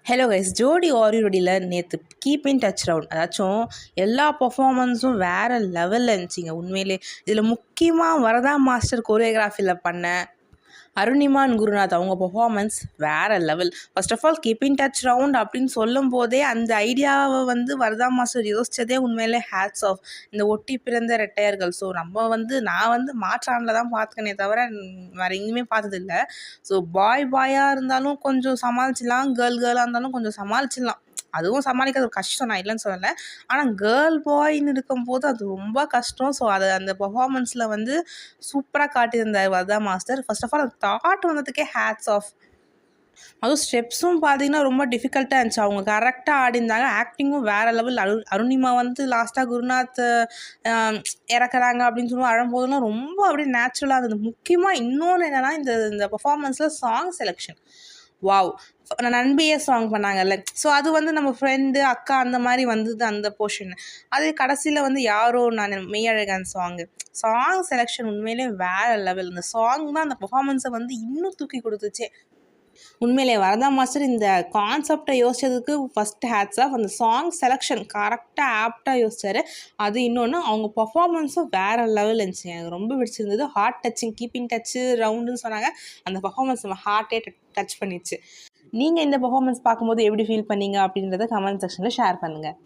Hello guys, ஜோடி ஆரியோடியில் நேற்று keep in touch round அதாச்சும் எல்லா பர்ஃபார்மன்ஸும் வேறு லெவலில் இருந்துச்சுங்க. உண்மையிலே இதில் முக்கியமாக வரதா மாஸ்டர் கோரியோகிராஃபியில் பண்ண அருணிமான் குருநாத் அவங்க பர்ஃபார்மன்ஸ் வேறு level. First of all keep in touch round அப்படின்னு சொல்லும் போதே அந்த ஐடியாவை வரதா மாஸ்டர் யோசித்ததே உண்மையிலே ஹேட்ஸ் ஆஃப். இந்த ஒட்டி பிறந்த ரெட்டையர்கள். ஸோ நான் மாற்றானில் தான் பார்த்துக்கனே தவிர வேறு எங்கேயுமே பார்த்ததில்லை. ஸோ பாயாக இருந்தாலும் கொஞ்சம் சமாளிச்சிடலாம், கேர்ளாக இருந்தாலும் கொஞ்சம் சமாளிச்சிடலாம். அதுவும் சமாளிக்கிறது ஒரு கஷ்டம், நான் இல்லைன்னு சொல்லலை. ஆனால் கேர்ள் பாய்ன்னு இருக்கும்போது அது ரொம்ப கஷ்டம். ஸோ அந்த பெர்ஃபார்மன்ஸில் சூப்பராக காட்டியிருந்தார் வரதா மாஸ்டர். ஃபர்ஸ்ட் ஆஃப் ஆல் அந்த தாட் வந்ததுக்கே ஹேட்ஸ் ஆஃப். அதுவும் ஸ்டெப்ஸும் பார்த்தீங்கன்னா ரொம்ப டிஃபிகல்ட்டாக இருந்துச்சு. அவங்க கரெக்டாக ஆடிருந்தாங்க. ஆக்டிங்கும் வேறு லெவல். அருணிமா லாஸ்ட்டாக குருநாத் இறக்குறாங்க அப்படின்னு சொல்லி அழும்போதெல்லாம் ரொம்ப அப்படியே நேச்சுரலாக இருந்தது. முக்கியமாக இன்னொன்று என்னென்னா இந்த பெர்ஃபார்மன்ஸில் சாங் செலெக்ஷன் வாவ். நண்பியே சாங் பண்ணாங்கல்ல. ஸோ அது நம்ம ஃப்ரெண்டு அக்கா அந்த மாதிரி வந்தது அந்த போர்ஷன். அது கடைசியில் யாரோ நான் மெய்யழகன் சாங் செலெக்ஷன் உண்மையிலே வேறு லெவல். இந்த சாங் தான் அந்த பெர்ஃபார்மன்ஸை இன்னும் தூக்கி கொடுத்துச்சே. உண்மையிலே வரதா மாஸ்டர் இந்த கான்செப்டை யோசிச்சதுக்கு ஃபஸ்ட் ஹேட்ஸ் ஆஃப். அந்த சாங் செலெக்ஷன் கரெக்டாக ஆப்டாக யோசிச்சார். அது இன்னொன்று அவங்க பர்ஃபார்மன்ஸும் வேறு லெவல் இருந்துச்சு. எனக்கு ரொம்ப பிடிச்சிருந்தது. ஹார்ட் டச்சிங் கீப்பிங் டச்சு ரவுண்டுன்னு சொன்னாங்க. அந்த பர்ஃபார்மன்ஸ் நம்ம ஹார்ட்டே டச் பண்ணிடுச்சு. நீங்கள் இந்த பர்ஃபார்மன்ஸ் பார்க்கும்போது எப்படி ஃபீல் பண்ணீங்க அப்படின்றத கமெண்ட் செக்ஷனில் ஷேர் பண்ணுங்கள்.